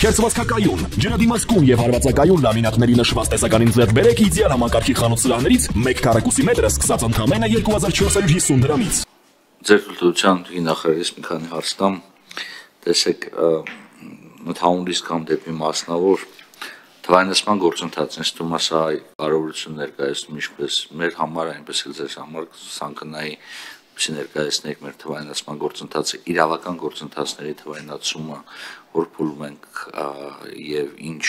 Քերծվածքակայուն, ջրադիմացկուն եւ հարվածակայուն լամինատների նշված տեսականին ձեռք բերեք իդեալ համակարգի խանութ սրահներից 1 քառակուսի մետրը սկսած ընդամենը 2450 դրամից։ Ձեր կրթության նախարարից մի քանի հարց տամ, տեսեք, ընդհանուր իսկ կամ դեպի մասնավոր թվայնացման գործընթացն ստում է սա կարևորություն ներկայացնում ինչպես մեր համար, այնպես էլ ձեր համար ցանկանայի ներկայացնենք մեր թվայնացման գործընթացը, իրավական գործընթացների թվայնացումը, որ փուլում ենք եւ ինչ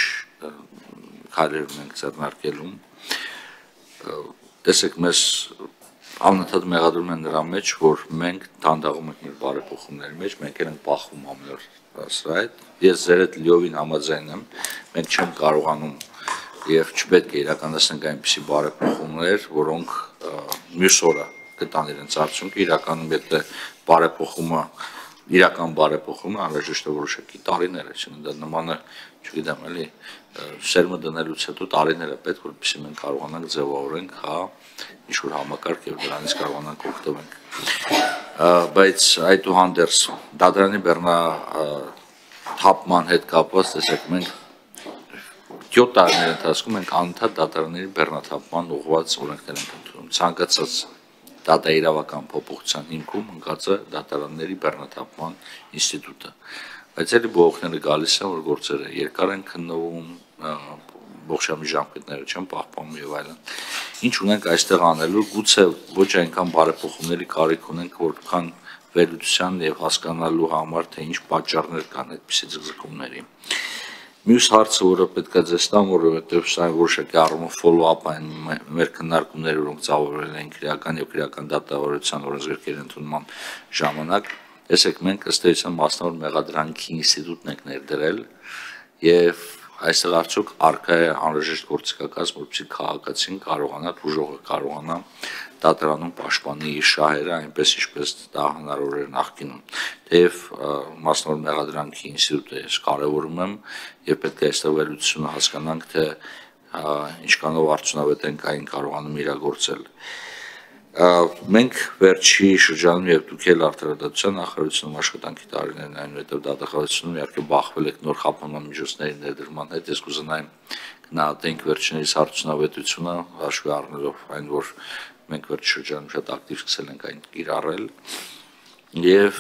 քայլեր ենք ձեռնարկելու։ Տեսեք, մեզ անընդհատ մեղադրում են նրա մեջ, որ մենք դանդաղում ենք մեր բարեփոխումների մեջ, մենք ենք բախվում ամեն օր սրա հետ։ Ես ձեր հետ լիովին համաձայն եմ, մենք չենք կարողանում եւ չպետք է իրականացնենք այնպիսի բարեփոխումներ, որոնք մյուս օրը կտան իրենց արդյունքը, իրականում եթե իրական բարեփոխումը անհրաժեշտ է որոշակի տարիներ է, դա նման է, չգիտեմ, էլի, սերմը դնելուց հետո տարիներ է պետք, որպեսզի մենք կարողանանք ձևավորենք, ինչ-որ համակարգ եւ դրանից կարողանանք օգտվենք։ Բայց այդուհանդերձ դատարանի բեռնաթափման հետ կապված, տեսեք, մենք 7 տարիների ընթացքում մենք անընդհատ դատարանների բեռնաթափման ուղղված օրենքներ ենք ընդունում, ցանկացած դատաիրավական փոփոխության հիմքում ընկած է դատարանների բեռնաթափման ինստիտուտը, բայց էլի բողոքները գալիս են, որ գործերը երկար են քննվում, ողջամի ժամկետները չեն պահպանում եւ այլն։ Ինչ ունենք այստեղ անելու, գուցե ոչ այնքան բարեփոխումների կարիք ունենք, որքան վերլուծության եւ հասկանալու համար, թե ինչ պատճառներ կան այդպիսի ձգձգումների։ Մյուս հարցը, որը պետք է ձեզ տամ, որովհետև սա որոշակի առումով follow-up այն մեր քննարկումները, որոնք ծավալվել են քրեական եւ քրեական դատավարության օրենսգրքերի ընդունման ժամանակ, տեսեք, մենք ըստ էության մասնավոր մեղադրանքի ինստիտուտն ենք ներդրել եւ այստեղ արդյոք առկա է անհրաժեշտ գործիքակազմ, որպեսզի քաղաքացին կարողանա, ուժողը կարողանա դատարանում պաշտպանի իր շահերը, այնպես ինչպես դա հնարավոր էր նախկինում։ Թեև մասնավոր մեղադրանքի ինստիտուտը ես կարևորում եմ եւ պետք է այստեղ վերլուծությունը հասկանանք, թե ինչքանով արդյունավետ ենք այն կարողանում իրագործել։ Մենք վերջի շրջանում եւ դուք էլ արտադրության նախարարությունում աշխատանքի տարիներն այնուհետեւ դատախազությունում իհարկե բախվել եք նոր խափանման միջոցների ներդրման հետ, ես կուզենայեմ գնահատենք վերջինիս արդյունավետությունը, հաշվի առնելով այն, որ մենք վերջ շրջանում շատ ակտիվ սկսել ենք այն կիրառել եւ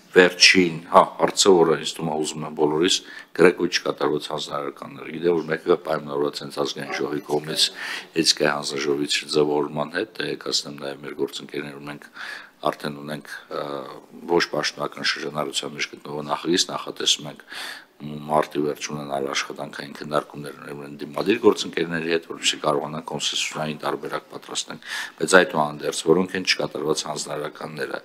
վերջին, հարցը, որը ինձ թվում է ուզում եմ բոլորիս գրեթե չկատարված հանձնարարականները, գիտեմ, որ մեկը պայմանավորված են ազգային ժողովի կողմից էթիկայի հանձնաժողովի ձևավորման հետ, տեղեկացնեմ նաեւ մեր գործընկերները, մենք արդեն ունենք ոչ պաշտոնական շրջանառության մեջ գտնվող նախագիծ, նախատեսում ենք մարտի վերջ ունենալ աշխատանքային քննարկումներ դիմադիր գործընկերների հետ, որովհետեւ կարողանանք կոնսենսուսային տարբերակ պատրաստենք, բայց այդուհանդերձ, որոնք են չկատարված հանձնարարականները,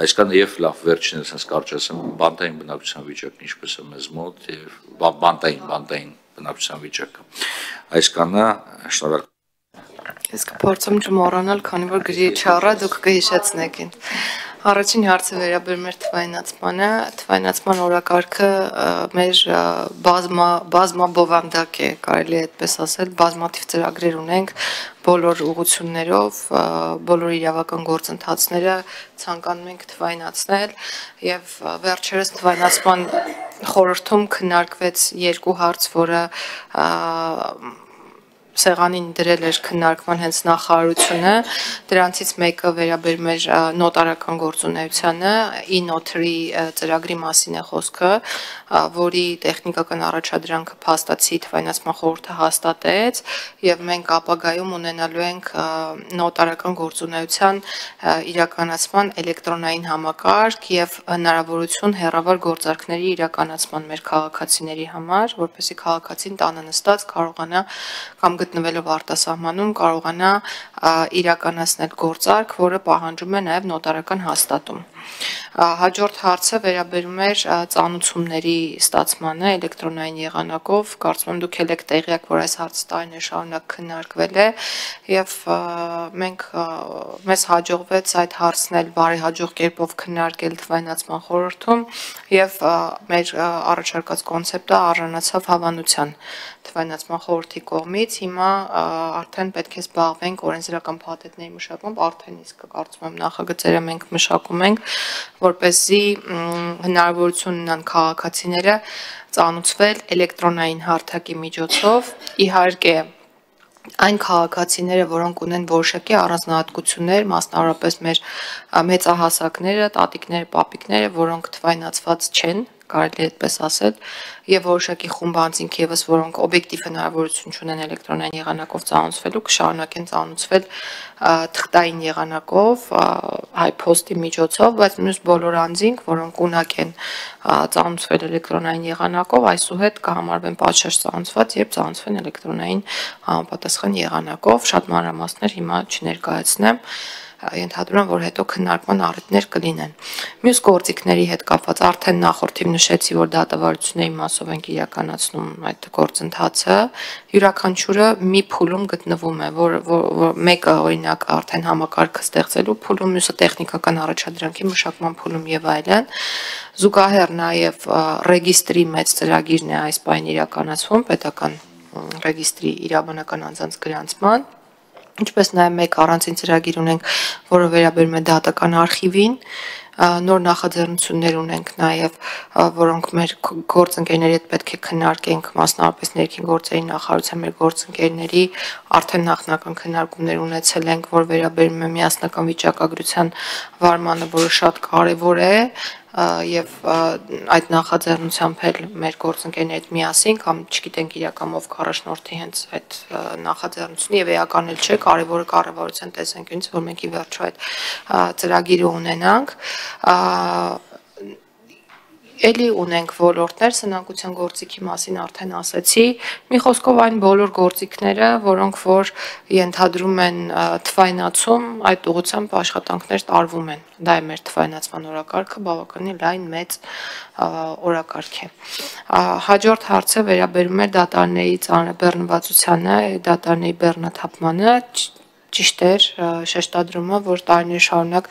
այսքանը եւ լավ վերջինս ասես կարճ ասեմ, բանտային բնակչության վիճակն ինչպես է մեզ մոտ եւ բանտային բնակչության վիճակը, այսքանը շնորհակալ։ Ես կփորձեմ չմոռանալ, քանի որ գրի չառա, դուք կհիշեցնեք ինձ։ Առաջին հարցը վերաբերում էր թվայնացմանը, թվայնացման օրակարգը մեր բազմաբովանդակ է, կարելի է այդպես ասել, բազմաթիվ ծրագրեր ունենք բոլոր ուղղություններով, բոլոր իրավական գործընթացները ցանկանում ենք թվայնացնել եւ վերջերս թվայնացման խորհրդում քննարկվեց երկու հարց, որը սեղանին դրել էր քննարկման հենց նախարարությունը, դրանցից մեկը վերաբերում էր նոտարական գործունեությանը, e-notary ծրագրի մասին է խոսքը, որի տեխնիկական առաջադրանքը փաստացի թվայնացման խորհուրդը հաստատեց եւ մենք ապագայում ունենալու ենք նոտարական գործունեության իրականացման էլեկտրոնային համակարգ եւ հնարավորություն հեռավար գործարքների իրականացման մեր քաղաքացիների համար, որպեսզի քաղաքացին տանը նստած կարողանա կամ գտնվելով արտասահմանում կարողանա իրականացնել գործարք, որը պահանջում է նաև նոտարական հաստատում։ Հաջորդ հարցը վերաբերում էր ծանուցումների ստացմանը էլեկտրոնային եղանակով, կարծում եմ դուք եք տեղյակ, որ այս հարցը տարիներ շարունակ քննարկվել է եւ մեզ հաջողվեց այդ հարցն էլ բարեհաջող կերպով քննարկել թվայնացման խորհրդում եւ մեր առաջարկած կոնցեպտը արժանացավ հավանության թվայնացման խորհրդի կողմից, հիմա արդեն պետք է զբաղվենք օրենսդրական առևտրական փաթեթների մշակում արդեն իսկ կարծում եմ նախագծերը մենք մշակում ենք, որպեսզի հնարավորություն ունենան քաղաքացիները ծանոթվել էլեկտրոնային հարթակի միջոցով, իհարկե այն քաղաքացիները, որոնք ունեն որոշակի առանձնահատկություններ, մասնավորապես մեր մեծահասակները, տատիկները, պապիկները, որոնք թվայնացված չեն, կարելի է այդպես ասել, եւ որոշակի խումբ անձինք եւս, որոնք օբյեկտիվ հնարավորություն ունեն էլեկտրոնային եղանակով ծանոթվելու, կշարունակեն ծանոթվել թղթային եղանակով, հայ-փոստի միջոցով, բայց մյուս բոլոր անձինք, որոնք ունակ են ծանոթվել էլեկտրոնային եղանակով, այսուհետ կհամարվեն պատշաճ ծանոթված, երբ ծանոթվեն էլեկտրոնային համապատասխան եղանակով, շատ մանրամասներ հիմա չներկայացնեմ, ենթադրում եմ, որ հետո քննարկման առիթներ կլինեն։ Մյուս գործիքների հետ կապված արդեն նախորդ թիվ նշեցի, որ դատավարությունների մասով ենք իրականացնում այդ գործընթացը, յուրաքանչյուրը մի փուլում գտնվում է, որ մեկը օրինակ արդեն համակարգը ստեղծելու փուլում, մյուսը տեխնիկական առաջադրանքի մշակման փուլում եւ այլն։ Զուգահեռ նաեւ ռեգիստրի մեծ ծրագիրն է այս պահին իրականացվում, պետական ռեգիստրի իրավաբանական անձանց գրանցման, ինչպես նաև մեկ առանձին ծրագիր ունենք, որը վերաբերում է դատական արխիվին, նոր նախաձեռնություններ ունենք նաև, որոնք մեր գործընկերների հետ պետք է քննարկենք, մասնավորապես ներքին գործերի նախարարության մեր գործընկերների արդեն նախնական քննարկումներ ունեցել ենք, որ վերաբերում է միասնական վիճակագրության վարմանը, որը շատ կարևոր է, եւ այդ նախաձեռնությամբ էլ մեր գործընկերների հետ միասին կամ չգիտենք իրական ով կառաջնորդի հենց այդ նախաձեռնությունը եւ էական էլ չէ, կարևորը կառավարության տեսանկյունից, որ մենք ի վերջո այդ ծրագիրը ունենանք, Էլի ունենք ոլորտներ, սնանկության գործիքի մասին արդեն ասեցի, մի խոսքով այն բոլոր գործիքները, որոնք որ ենթադրում են թվայնացում, այդ ուղղությամբ աշխատանքներ տարվում են։ Դա է մեր թվայնացման օրակարգը, բավականին լայն մեծ օրակարգ է։ Հաջորդ հարցը վերաբերում է դատարների ծանրաբեռնվածությանը, դատարների բեռնաթափմանը, ճիշտ էր շեշտադրումը, որ տարիներ շարունակ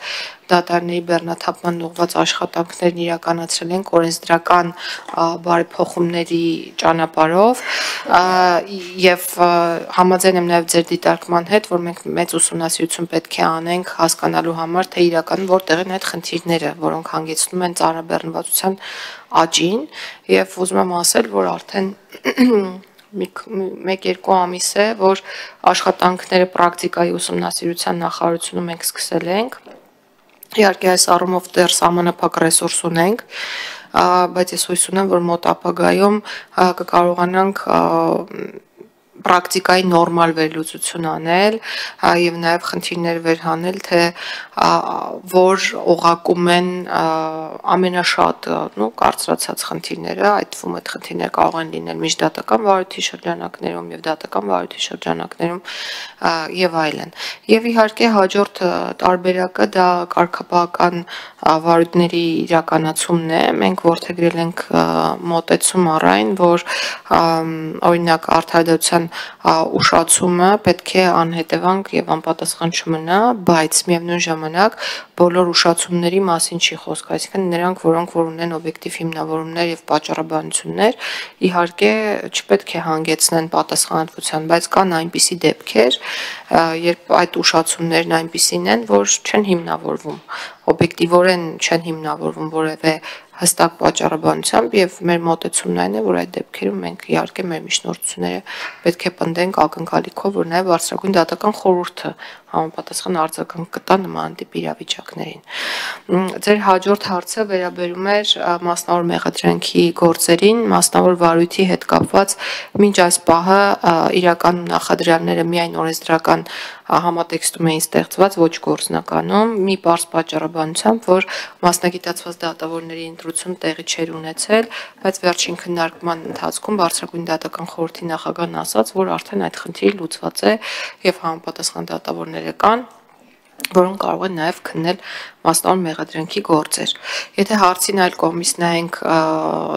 դատարների բեռնաթափման ուղղված աշխատանքներն իրականացրել ենք օրենսդրական բարեփոխումների ճանապարհով եւ համաձայն եմ նաեւ ձեր դիտարկման հետ, որ մենք մեծ ուսումնասիրություն պետք է անենք հասկանալու համար, թե իրականում որտեղ են այդ խնդիրները, որոնք հանգեցնում են ծանրաբեռնվածության աճին եւ ուզում եմ ասել, որ արդեն մեկ-երկու ամիս է, որ աշխատանքները պրակտիկայի ուսումնասիրության նախարարությունում մենք սկսել ենք, իհարկե այս առումով դեռ սահմանափակ ռեսուրս ունենք, բայց ես հույս ունեմ, որ մոտ ապագայում կկարողանանք պրակտիկայի նորմալ վերլուծություն անել եւ նաեւ խնդիրներ վերհանել, թե որ օղակում են ամենաշատ կարծրացած խնդիրները, այդ թվում այդ խնդիրները կարող են լինել միջդատական վարույթի շրջանակներում եւ դատական վարույթի շրջանակներում եւ այլն։ Եվ իհարկե հաջորդ տարբերակը դա կարգապահական վարույթների իրականացումն է։ Մենք որդեգրել ենք մոտեցում առ այն, որ օրինակ արդարադատության ուշացումը պետք է անհետևանք եւ անպատասխան չմնա, բայց միևնույն ժամանակ բոլոր ուշացումների մասին չի խոսք, այսինքն նրանք, որոնք որ ունեն օբյեկտիվ հիմնավորումներ եւ պատճառաբանություններ, իհարկե չպետք է հանգեցնեն պատասխանատվության, բայց կան այնպիսի դեպքեր, երբ այդ ուշացումներն այնպիսին են, որ չեն հիմնավորվում, օբյեկտիվորեն չեն հիմնավորվում որևէ հստակ պատճառաբանությամբ եւ մեր մոտեցումն այն է, որ այդ դեպքերում մենք իհարկե մեր միջնորդությունները պետք է պնդենք ակնկալիքով, որ նաեւ բարձրագույն դատական խորհուրդը համապատասխան արձագանք կտա նման տիպ իրավիճակներին։ Ձեր հաջորդ հարցը վերաբերում էր մասնավոր մեղադրանքի գործերին, մասնավոր վարույթի հետ կապված մինչ այս պահը իրականում նախադրյալները միայն օրենսդրական համատեքստում էին ստեղծված, ոչ գործնականում, մի պարզ պատճառաբանությամբ, որ մասնագիտացված դատավորների ընտրություն տեղի չէր ունեցել, բայց վերջին քննարկման ընթացքում բարձրագույն դատական խորհրդի նախագահն ասաց, որ արդեն այդ խնդիրը լուծված է եւ համապատասխան դատավորները կան, որոնք կարող են նաև քննել մասնավոր մեղադրանքի գործեր։ Եթե հարցին այլ կողմից նայենք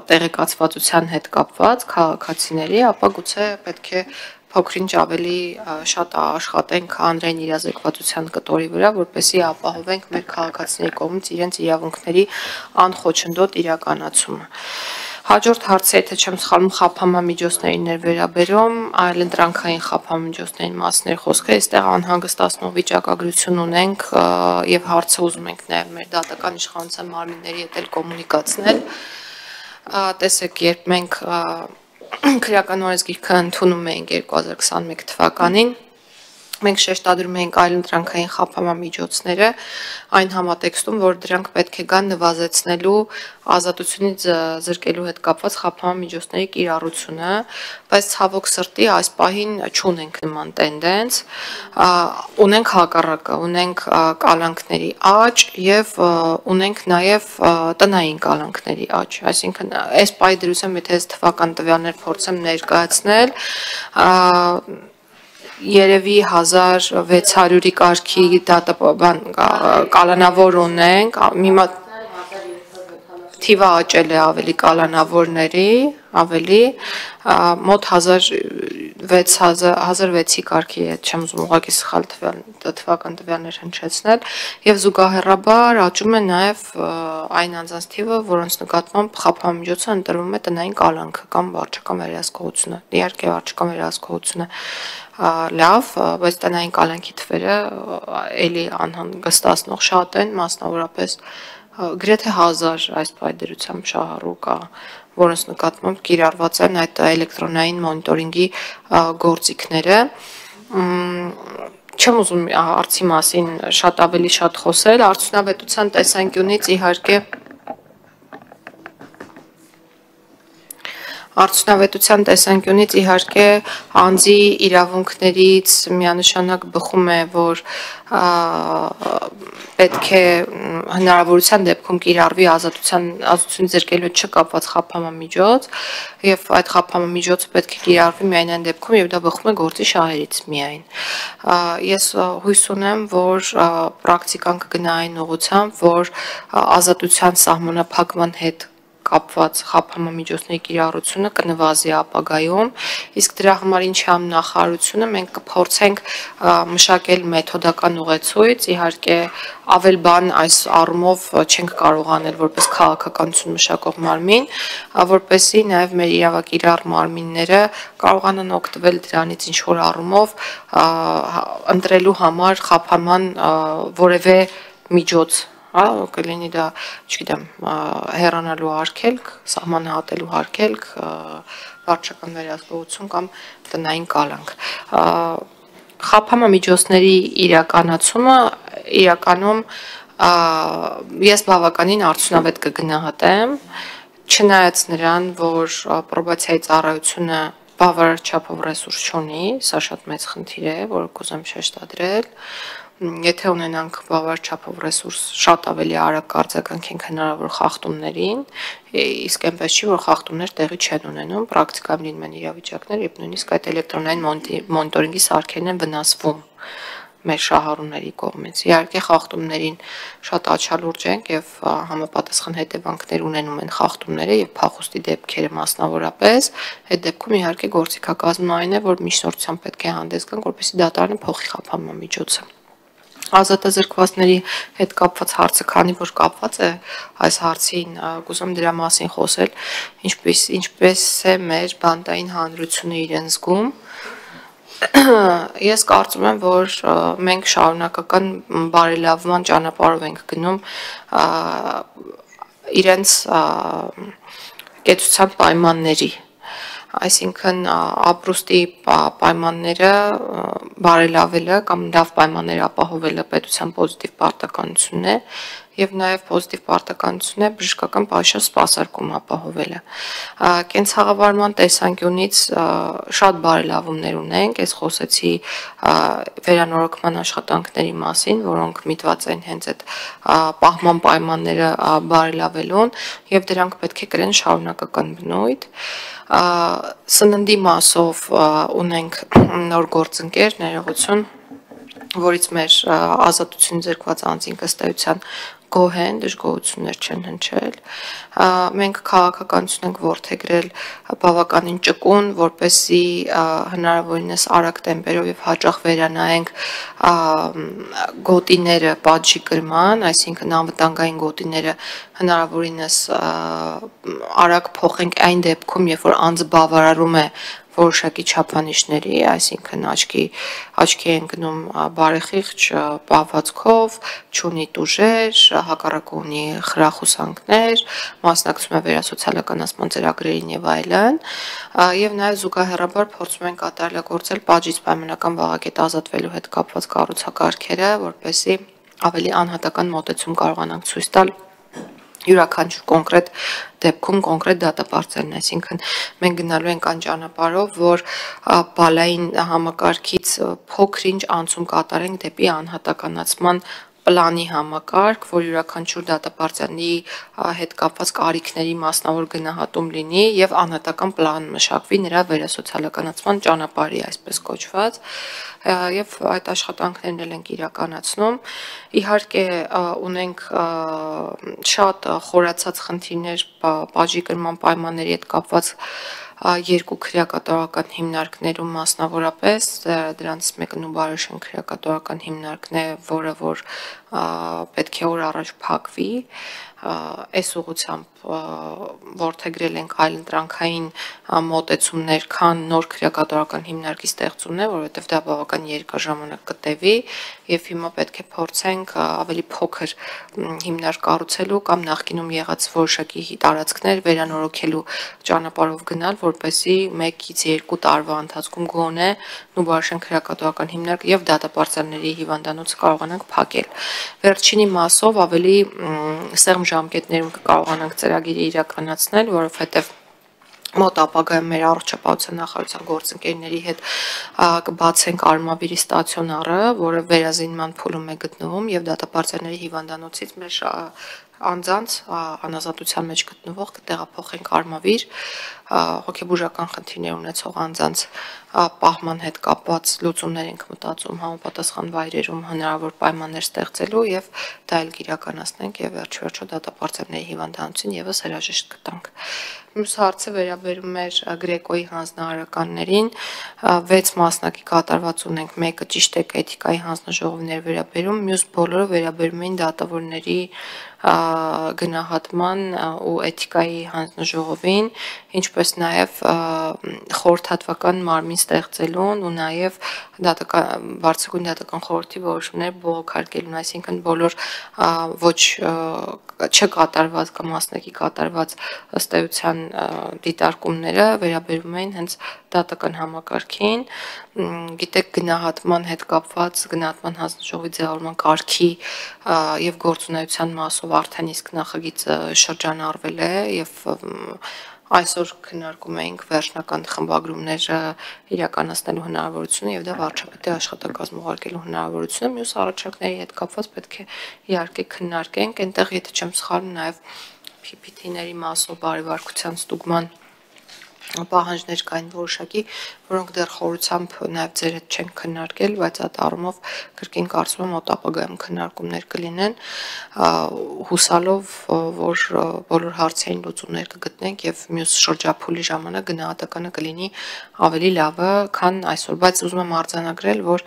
տեղեկացվածության հետ կապված քաղաքացիների, ապա գուցե պետք է փոքրինչ ավելի շատ աշխատենք հանրային իրազեկվածության կտորի վրա, որպեսզի ապահովենք մեր քաղաքացիների կողմից իրենց իրավունքների անխոչնդոտ իրականացումը։ Հաջորդ հարցը, եթե չեմ սխալվում, խափամամիջոցներին էր վերաբերում, այլընտրանքային խափամամիջոցների մասին էր խոսքը, այստեղ անհանգստացնող վիճակագրություն ունենք եւ հարցը ուզում ենք նաեւ մեր դատական իշխանության մարմինների հետ էլ կոմունիկացնել։ Տեսեք, երբ մենք քրեական օրենսգիրքը ընդունում էինք 2021 թվականին, մենք շեշտադրում ենք այլընտրանքային խափամամիջոցները այն համատեքստում, որ դրանք պետք է գան նվազեցնելու ազատությունից զրկելու հետ կապված խափամամիջոցների կիրառությունը, բայց ցավոք սրտի այս պահին չունենք նման տենդենց, ունենք հակառակը, ունենք կալանքների աճ եւ ունենք նաեւ տնային կալանքների աճ, այսինքն այս պահի դրությամբ եթե այս թվական տվյալներ փորձեմ ներկայացնել, երևի 1600-ի կարգի կալանավոր ունենք, թիվը աճել է ավելի կալանավորների, ավելի մոտ 1600-ի կարգի է, չեմ ուզում ուղղակի սխալ թվական տվյալներ հնչեցնել, եւ զուգահեռաբար աճում է նաեւ այն անձանց թիվը, որոնց նկատմամբ խափամամիջոցը ընտրվում է տնային կալանքը կամ վարչական վերահսկողությունը։ Իհարկե վարչական վերահսկողությունը լավ, բայց տնային կալանքի թվերը էլի անհանգստացնող շատ են, մասնավորապես գրեթե 1000 այս պայդրությամբ շահառու կա, որոնց նկատմամբ կիրառված են այդ էլեկտրոնային մոնիտորինգի գործիքները։ Չեմ ուզում հարցի մասին շատ ավելի շատ խոսել, արդյունավետության տեսանկյունից իհարկե Արդյունավետության տեսանկյունից իհարկե անձի իրավունքներից միանշանակ բխում է, որ պետք է հնարավորության դեպքում կիրառվի ազատություն զրկելու չկապված խափամամիջոց եւ այդ խափամամիջոցը պետք է կիրառվի միայն այն դեպքում եւ դա բխում է գործի շահերից միայն։ Ես հույս ունեմ, որ պրակտիկան կգնա այն ուղղությամբ, որ ազատության սահմանափակման հետ կապված խափամամիջոցների կիրառությունը կնվազի ապագայում, իսկ դրա համար ինչի նախարարությունը մենք կփորձենք մշակել մեթոդական ուղեցույց, իհարկե ավել բան այս առումով չենք կարող անել որպես քաղաքականություն մշակող մարմին, որպեսզի նաև մեր իրավակիրառ մարմինները կարողանան օգտվել դրանից ինչ որ առումով ընտրելու համար խափաման որևէ միջոց կլինի դա, չգիտեմ, հեռանալու արգելք, սահմանահատելու արգելք, վարչական վերահսկողություն կամ տնային կալանք։ Խափամամիջոցների իրականացումը իրականում ես բավականին արդյունավետ կգնահատեմ, չնայած նրան, որ պրոբացիայի ծառայությունը բավարար չափով ռեսուրս չունի, սա շատ մեծ խնդիր է, որը կուզեմ շեշտադրել։ Եթե ունենանք բավարար չափով ռեսուրս, շատ ավելի արագ կարձականենք հնարավոր խախտումներին, իսկ այնպես չի, որ խախտումներ տեղի չեն ունենում, պրակտիկայում լինում են իրավիճակներ, երբ նույնիսկ այդ էլեկտրոնային մոնիտորինգի սարքերն են վնասվում մեր շահառուների կողմից։ Իհարկե խախտումներին շատ աչալուրջ ենք եւ համապատասխան հետևանքներ ունենում են խախտումները եւ փախուստի դեպքերը մասնավորապես, այդ դեպքում իհարկե գործիքակազմն այն է, որ միջնորդությամբ պետք է հանդես գանք, որպեսզի դատարանը փոխի խափամամիջոցը։ Ազատազրկվածների հետ կապված հարցը, քանի որ կապված է այս հարցին, կուզեմ դրա մասին խոսել, ինչպես է մեր բանտային հանրությունը իրեն զգում։ Ես կարծում եմ, որ մենք շարունակական բարելավման ճանապարհով ենք գնում իրենց կեցության պայմանների, այսինքն ապրուստի պայմանները բարելավելը կամ լավ պայմաններ ապահովելը պետության պոզիտիվ պարտականությունն է եւ նաեւ պոզիտիվ պարտականությունն է բժշկական պաշար սպասարկում ապահովելը։ Կենցաղավարման տեսանկյունից շատ բարելավումներ ունենք, ես խոսեցի վերանորոգման աշխատանքների մասին, որոնք միտված են հենց այդ պահման պայմանները բարելավելուն եւ դրանք պետք է կրեն շարունակական բնույթ։ Սննդի մասով ունենք նոր գործընկեր, ներողություն, որից մեր ազատություն զրկված անձին ըստ էության գոհ են, դժգոհություններ չեն հնչել։ Մենք քաղաքականություն ենք որդեգրել բավականին ճկուն, որպեսզի հնարավորինս արագ տեմպերով եւ հաճախ վերանայենք գոտիները պատժի կրման, այսինքն անվտանգային գոտիները հնարավորինս արագ փոխենք այն դեպքում, երբ որ անձը բավարարում է որոշակի չափանիշների, այսինքն աչքի են գնում բարեխիղճ պահվածքով, չունի տուժեր, հակառակը ունի խրախուսանքներ, մասնակցում է վերասոցիալականացման ծրագրերին եւ այլն, եւ նաեւ զուգահեռաբար փորձում են կատարելագործել պատժից պայմանական վաղակետ ազատվելու հետ կապված կառուցակարգերը, որպեսզի ավելի անհատական մոտեցում կարողանանք ցույց տալ յուրաքանչյուր կոնկրետ դեպքում կոնկրետ դատապարտելն, այսինքն մենք գնալու ենք այն ճանապարհով, որ բալային համակարգից փոքր-ինչ անցում կատարենք դեպի անհատականացման պլանի համակարգ, որ յուրաքանչյուր դատապարտյալի հետ կապված կարիքների մասնավոր գնահատում լինի եւ անհատական պլան մշակվի նրա վերասոցիալականացման ճանապարհի, այսպես կոչված, եւ այդ աշխատանքներն էլ ենք իրականացնում։ Իհարկե ունենք շատ խորացած խնդիրներ պատժի կրման պայմանների հետ կապված երկու քրեակատարական հիմնարկներում մասնավորապես դրանից մեկը Նուբարաշեն քրեակատարական հիմնարկն է, որը որ պետք է օր առաջ փակվի, այս ուղղությամբ որդեգրել ենք այլընտրանքային մոտեցումներ, քան նոր քրեակատարական հիմնարկի ստեղծումն է, որովհետև դա բավական երկար ժամանակ կտևի եւ հիմա պետք է փորձենք ավելի փոքր հիմնարկ կառուցելու կամ նախկինում եղած որոշակի տարածքներ վերանորոգելու ճանապարհով գնալ, որպեսզի 1-ից 2 տարվա ընթացքում գոնե Նուբարաշեն քրեակատարական հիմնարկ եւ դատապարտյալների հիվանդանոցը կարողանանք փակել։ Վերջինի մասով ավելի սեղմ ժամկետներում կկարողանանք ծրագիրը իրականացնել, որովհետև մոտ ապագայում մեր առողջապահության նախարարության գործընկերների հետ կբացենք Արմավիրի ստացիոնարը, որը վերազինման փուլում է գտնվում եւ դատապարտյալների հիվանդանոցից մեր անձանց անազատության մեջ գտնվող կտեղափոխենք Արմավիր, հոգեբուժական խնդիրներ ունեցող անձանց պահման հետ կապված լուծումներ ենք մտածում համապատասխան վայրերում հնարավոր պայմաններ ստեղծելու եւ դա էլ կիրականացնենք եւ վերջ-վերջո դատապարտյալների հիվանդանոցին եւս հրաժեշտ կտանք։ Մյուս հարցը վերաբերում էր Գրեկոյի հանձնարարականներին, 6 մասնակի կատարված ունենք, մեկը ճիշտ է էթիկայի հանձնաժողովներ վերաբերում, մյուս բոլորը վերաբերում էին դատավորների գնահատման ու էթիկայի հանձնաժողովին, ինչպես նաև խորհրդատվական մարմին ստեղծելուն ու նաև բարձրագույն դատական խորհրդի որոշումներ բողոքարկելուն, այսինքն բոլոր ոչ չկատարված կամ մասնակի կատարված ըստ էության դիտարկումները վերաբերում էին հենց դատական համակարգին, գիտեք գնահատման հետ կապված գնահատման հանձնաժողովի ձևավորման կարգի եւ գործունեության մասով արդեն իսկ նախագիծը շրջանառվել է եւ այսօր քննարկում էինք վերջնական խմբագրումները իրականացնելու հնարավորությունը եւ դա վարչապետի աշխատակազմ ուղարկելու հնարավորությունը, մյուս առաջարկների հետ կապված պետք է իհարկե քննարկենք, այնտեղ եթե չեմ սխալվում նաեւ PPT-ների մասով բարեվարկության ստուգման պահանջներ կային որոշակի, որոնք դեռ խորությամբ նաև ձեր հետ չեն քննարկել, բայց այդ առումով կրկին կարծում եմ մոտ ապագայում քննարկումներ կլինեն, հուսալով, որ բոլոր հարցերին լուծումներ կգտնենք եւ մյուս շրջափուլի ժամանակ գնահատականը կլինի ավելի լավը, քան այսօր, բայց ուզում եմ արձանագրել, որ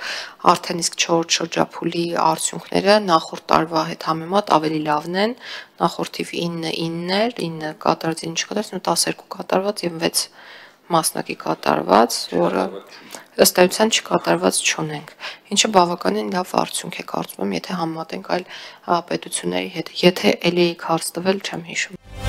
արդեն իսկ 4 շրջափուլի արդյունքները նախորդ տարվա հետ համեմատ ավելի լավն են, նախորդ թիվ 9 էր, 9 կատարած, 9 չկատարած, 12 կատարված եւ 6 մասնակի կատարված, որը ըստ էության չկատարված չունենք, ինչը բավականին լավ արդյունք է կարծում եմ, եթե համեմատենք այլ պետությունների հետ, եթե էլի եք հարց տվել, չեմ հիշում։